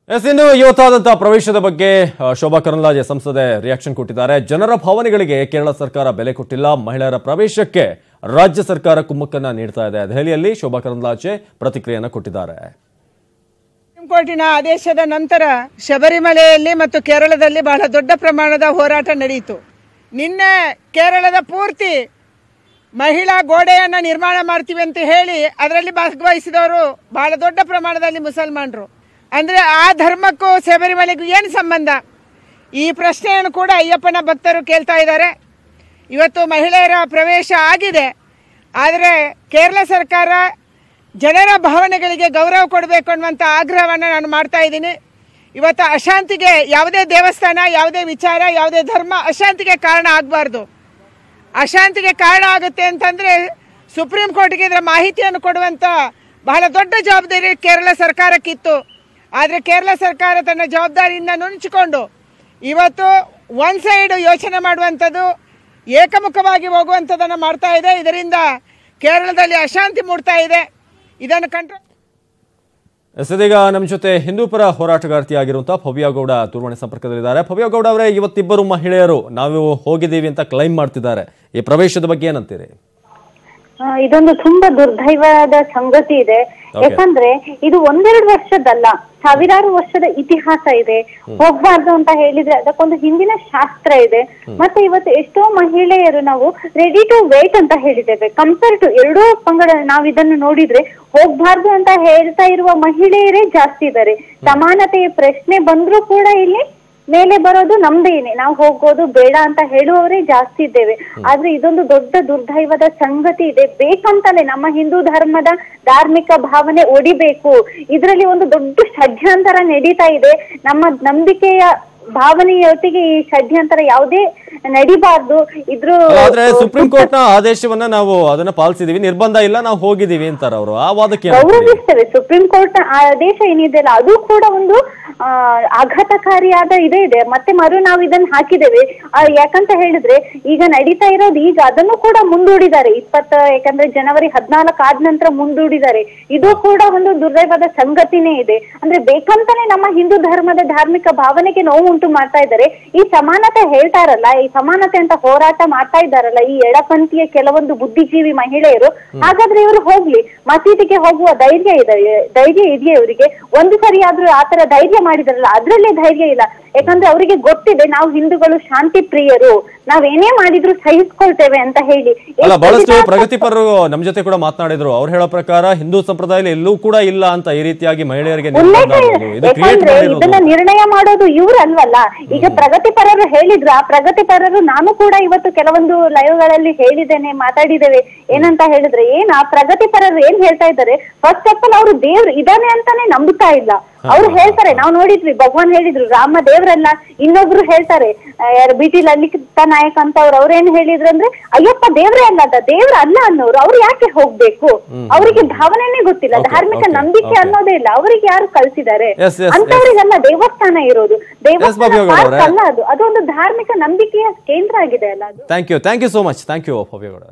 ಇನ್ನು ಇವತ್ತಾದಂತಹ ಪ್ರವೇಶದ ಬಗ್ಗೆ ಶೋಭಾ ಕರಂದ್ಲಾಜೆ ಸಂಸದೆ ರಿಯಾಕ್ಷನ್ ಕೊಟ್ಟಿದ್ದಾರೆ. ಜನರ ಭಾವನೆಗಳಿಗೆ ಕೇರಳ ಸರ್ಕಾರ ಬೆಲೆ ಕೊಟ್ಟಿಲ್ಲ, ಮಹಿಳೆಯರ ಪ್ರವೇಶಕ್ಕೆ ರಾಜ್ಯ ಸರ್ಕಾರ ಕುಮ್ಮಕ್ಕನ್ನ ನೀಡ್ತಾ ಇದೆ. ದೆಹಲಿಯಲ್ಲಿ ಶೋಭಾ ಕರಂದ್ಲಾಜೆ ಪ್ರತಿಕ್ರಿಯೆಯನ್ನು ಕೊಟ್ಟಿದ್ದಾರೆ. ಸುಪ್ರೀಂ ಕೋರ್ಟಿನ ಆದೇಶದ ನಂತರ ಶಬರಿಮಲೆಯಲ್ಲಿ ಮತ್ತು ಕೇರಳದಲ್ಲಿ ಬಹಳ ದೊಡ್ಡ ಪ್ರಮಾಣದ ಹೋರಾಟ ನಡೆಯಿತು. ನಿನ್ನೆ ಕೇರಳದ ಪೂರ್ತಿ ಮಹಿಳಾ ಗೋಡೆಯನ್ನು ನಿರ್ಮಾಣ ಮಾಡ್ತೀವಿ ಅಂತ ಹೇಳಿ ಅದರಲ್ಲಿ ಭಾಗವಹಿಸಿದವರು ಬಹಳ ದೊಡ್ಡ ಪ್ರಮಾಣದಲ್ಲಿ ಮುಸಲ್ಮಾನರು. ಅಂದರೆ ಆ ಧರ್ಮಕ್ಕೂ ಶಬರಿಮಲೆಗೂ ಏನು ಸಂಬಂಧ? ಈ ಪ್ರಶ್ನೆಯನ್ನು ಕೂಡ ಅಯ್ಯಪ್ಪನ ಭಕ್ತರು ಕೇಳ್ತಾ ಇದ್ದಾರೆ. ಇವತ್ತು ಮಹಿಳೆಯರ ಪ್ರವೇಶ ಆಗಿದೆ, ಆದರೆ ಕೇರಳ ಸರ್ಕಾರ ಜನರ ಭಾವನೆಗಳಿಗೆ ಗೌರವ ಕೊಡಬೇಕು ಅನ್ನುವಂಥ ಆಗ್ರಹವನ್ನು ನಾನು ಮಾಡ್ತಾ ಇದ್ದೀನಿ. ಇವತ್ತು ಅಶಾಂತಿಗೆ ಯಾವುದೇ ದೇವಸ್ಥಾನ, ಯಾವುದೇ ವಿಚಾರ, ಯಾವುದೇ ಧರ್ಮ ಅಶಾಂತಿಗೆ ಕಾರಣ ಆಗಬಾರ್ದು. ಅಶಾಂತಿಗೆ ಕಾರಣ ಆಗುತ್ತೆ ಅಂತಂದರೆ ಸುಪ್ರೀಂ ಕೋರ್ಟ್ಗೆ ಇದರ ಮಾಹಿತಿಯನ್ನು ಕೊಡುವಂಥ ಬಹಳ ದೊಡ್ಡ ಜವಾಬ್ದಾರಿ ಕೇರಳ ಸರ್ಕಾರಕ್ಕಿತ್ತು. ಆದರೆ ಕೇರಳ ಸರ್ಕಾರ ತನ್ನ ಜವಾಬ್ದಾರಿಯಿಂದ ನುಣುಚಿಕೊಂಡು ಇವತ್ತು ಒನ್ ಸೈಡ್ ಯೋಚನೆ ಮಾಡುವಂಥದ್ದು, ಏಕಮುಖವಾಗಿ ಹೋಗುವಂಥದ್ದನ್ನು ಮಾಡ್ತಾ ಇದೆ. ಇದರಿಂದ ಕೇರಳದಲ್ಲಿ ಅಶಾಂತಿ ಮೂಡ್ತಾ ಇದೆ. ಇದನ್ನು ಕಂಟ್ರೋಲ್. ಇದೀಗ ನಮ್ಮ ಜೊತೆ ಹಿಂದೂಪರ ಹೋರಾಟಗಾರ್ತಿಯಾಗಿರುವಂತಹ ಭವ್ಯ ಗೌಡ ದೂರವಾಣಿ ಸಂಪರ್ಕದಲ್ಲಿದ್ದಾರೆ. ಭವ್ಯ ಗೌಡ ಅವರೇ, ಇವತ್ತಿಬ್ಬರು ಮಹಿಳೆಯರು ನಾವು ಹೋಗಿದ್ದೀವಿ ಅಂತ ಕ್ಲೈಮ್ ಮಾಡ್ತಿದ್ದಾರೆ. ಈ ಪ್ರವೇಶದ ಬಗ್ಗೆ ಏನಂತೀರಿ? ಇದೊಂದು ತುಂಬಾ ದುರ್ದೈವದ ಸಂಗತಿ ಇದೆ. ಯಾಕಂದ್ರೆ ಇದು ಒಂದೆರಡು ವರ್ಷದಲ್ಲ, ಸಾವಿರಾರು ವರ್ಷದ ಇತಿಹಾಸ ಇದೆ. ಹೋಗ್ಬಾರ್ದು ಅಂತ ಹೇಳಿದ್ರೆ ಅದಕ್ಕೊಂದು ಹಿಂದಿನ ಶಾಸ್ತ್ರ ಇದೆ. ಮತ್ತೆ ಇವತ್ತು ಎಷ್ಟೋ ಮಹಿಳೆಯರು ನಾವು ರೆಡಿ ಟು ವೇಟ್ ಅಂತ ಹೇಳಿದ್ದೇವೆ. ಕಂಪೇರ್ ಟು ಎರಡೂ ಪಂಗಡ ನಾವು ಇದನ್ನು ನೋಡಿದ್ರೆ ಹೋಗ್ಬಾರ್ದು ಅಂತ ಹೇಳ್ತಾ ಇರುವ ಮಹಿಳೆಯರೇ ಜಾಸ್ತಿ ಇದ್ದಾರೆ. ಸಮಾನತೆಯ ಪ್ರಶ್ನೆ ಬಂದ್ರೂ ಕೂಡ ಇಲ್ಲಿ ಮೇಲೆ ಬರೋದು ನಮ್ದೇನೆ, ನಾವು ಹೋಗೋದು ಬೇಡ ಅಂತ ಹೇಳುವವರೇ ಜಾಸ್ತಿ ಇದ್ದೇವೆ. ಆದ್ರೆ ಇದೊಂದು ದೊಡ್ಡ ದುರ್ದೈವದ ಸಂಗತಿ ಇದೆ. ಬೇಕಂತಲೇ ನಮ್ಮ ಹಿಂದೂ ಧರ್ಮದ ಧಾರ್ಮಿಕ ಭಾವನೆ ಒಡಿಬೇಕು, ಇದರಲ್ಲಿ ಒಂದು ದೊಡ್ಡ ಷಡ್ಯಂತರ ನಡೀತಾ ಇದೆ. ನಮ್ಮ ನಂಬಿಕೆಯ ಭಾವನೆಯೊಟ್ಟಿಗೆ ಈ ಷಡ್ಯಂತರ ಯಾವುದೇ ನಡಿಬಾರ್ದು. ಆದ್ರೆ ಸುಪ್ರೀಂ ಕೋರ್ಟ್ ನ ಆದೇಶವನ್ನ ನಾವು ಅದನ್ನ ಪಾಲಿಸಿದೀವಿ, ನಿರ್ಬಂಧ ಇಲ್ಲ, ನಾವು ಹೋಗಿದೀವಿ ಅಂತಾರ ಅವರು. ಆ ವಾದಕ್ಕೆ ಗೌರವಿಸ್ತೇವೆ. ಸುಪ್ರೀಂ ಕೋರ್ಟ್ ನ ಆದೇಶ ಏನಿದೆಯಲ್ಲ ಅದು ಕೂಡ ಒಂದು ಆಘಾತಕಾರಿಯಾದ ಇದೇ ಇದೆ. ಮತ್ತೆ ನಾವು ಇದನ್ನ ಹಾಕಿದ್ದೇವೆ. ಯಾಕಂತ ಹೇಳಿದ್ರೆ ಈಗ ನಡೀತಾ ಇರೋದು, ಈಗ ಅದನ್ನು ಕೂಡ ಮುಂದೂಡಿದ್ದಾರೆ. ಯಾಕಂದ್ರೆ ಜನವರಿ 14 ಆದ ನಂತರ ಮುಂದೂಡಿದ್ದಾರೆ. ಇದು ಕೂಡ ಒಂದು ದುರ್ದೈವದ ಸಂಗತಿನೇ ಇದೆ. ಅಂದ್ರೆ ಬೇಕಂತಾನೆ ನಮ್ಮ ಹಿಂದೂ ಧರ್ಮದ ಧಾರ್ಮಿಕ ಭಾವನೆಗೆ ನೋವು ಉಂಟು ಮಾಡ್ತಾ ಇದ್ದಾರೆ. ಈ ಸಮಾನತೆ ಹೇಳ್ತಾರಲ್ಲ, ಈ ಸಮಾನತೆ ಅಂತ ಹೋರಾಟ ಮಾಡ್ತಾ ಇದ್ದಾರಲ್ಲ ಈ ಎಡಪಂಥೀಯ ಕೆಲವೊಂದು ಬುದ್ಧಿಜೀವಿ ಮಹಿಳೆಯರು, ಹಾಗಾದ್ರೆ ಇವರು ಹೋಗ್ಲಿ, ಮಸೀದಿಗೆ ಹೋಗುವ ಧೈರ್ಯ ಇದೆಯಾ ಇವರಿಗೆ? ಒಂದು ಸರಿ ಆದ್ರೂ ಆತರ ಧೈರ್ಯ ಮಾಡಿದಾರಲ್ಲ, ಅದ್ರಲ್ಲೇ ಧೈರ್ಯ ಇಲ್ಲ. ಯಾಕಂದ್ರೆ ಅವರಿಗೆ ಗೊತ್ತಿದೆ ನಾವು ಹಿಂದೂಗಳು ಶಾಂತಿ ಪ್ರಿಯರು, ನಾವೇನೇ ಮಾಡಿದ್ರು ಸಹಿಸ್ಕೊಳ್ತೇವೆ ಅಂತ ಹೇಳಿ. ಬಹಳಷ್ಟು ಪ್ರಗತಿಪರರು ನಮ್ಮ ಜೊತೆ ಕೂಡ ಮಾತನಾಡಿದ್ರು. ಅವ್ರು ಹೇಳೋ ಪ್ರಕಾರ ಹಿಂದೂ ಸಂಪ್ರದಾಯದಲ್ಲಿ ಎಲ್ಲೂ ಕೂಡ ಇಲ್ಲ ಅಂತ ಈ ರೀತಿಯಾಗಿ ಮಹಿಳೆಯರಿಗೆ ಇದನ್ನ ನಿರ್ಣಯ ಮಾಡೋದು ಇವ್ರು ಅಲ್ವಲ್ಲ. ಈಗ ಪ್ರಗತಿಪರರು ಹೇಳಿದ್ರು, ಆ ಪ್ರಗತಿಪರರು ನಾನು ಕೂಡ ಇವತ್ತು ಕೆಲವೊಂದು ಲೈವ್ಗಳಲ್ಲಿ ಹೇಳಿದ್ದೇನೆ, ಮಾತಾಡಿದ್ದೇವೆ. ಏನಂತ ಹೇಳಿದ್ರೆ ಆ ಪ್ರಗತಿಪರರು ಏನ್ ಹೇಳ್ತಾ ಇದ್ದಾರೆ, ಫಸ್ಟ್ ಆಫ್ ಆಲ್ ಅವರು ದೇವ್ರು ಇದಾನೆ ಅಂತಾನೆ ನಂಬುತ್ತಾ ಇಲ್ಲ. ಅವ್ರು ಹೇಳ್ತಾರೆ, ನಾವು ನೋಡಿದ್ವಿ, ಭಗವಾನ್ ಹೇಳಿದ್ರು ರಾಮ ದೇವ್ರಲ್ಲ. ಇನ್ನೊಬ್ರು ಹೇಳ್ತಾರೆ BT ಲಲಿತಾ ನಾಯಕ್ ಅಂತ ಅವ್ರೇನ್ ಹೇಳಿದ್ರು ಅಂದ್ರೆ ಅಯ್ಯಪ್ಪ ದೇವ್ರೇ ಅಲ್ಲ, ದೇವ್ರ ಅಲ್ಲ ಅನ್ನೋರು. ಅವ್ರು ಯಾಕೆ ಹೋಗ್ಬೇಕು? ಅವರಿಗೆ ಭಾವನೆನೇ ಗೊತ್ತಿಲ್ಲ, ಧಾರ್ಮಿಕ ನಂಬಿಕೆ ಅನ್ನೋದೇ ಇಲ್ಲ. ಅವರಿಗೆ ಯಾರು ಕಲ್ಸಿದ್ದಾರೆ? ಅಂತವ್ರಿಗೆಲ್ಲ ದೇವಸ್ಥಾನ ಇರೋದು, ದೇವಸ್ಥಾನ ಅಲ್ಲ, ಅದು ಅದೊಂದು ಧಾರ್ಮಿಕ ನಂಬಿಕೆಯ ಕೇಂದ್ರ ಆಗಿದೆ ಅಲ್ಲ ಅದು. Thank you so much. Thank you Bhavya Gowda.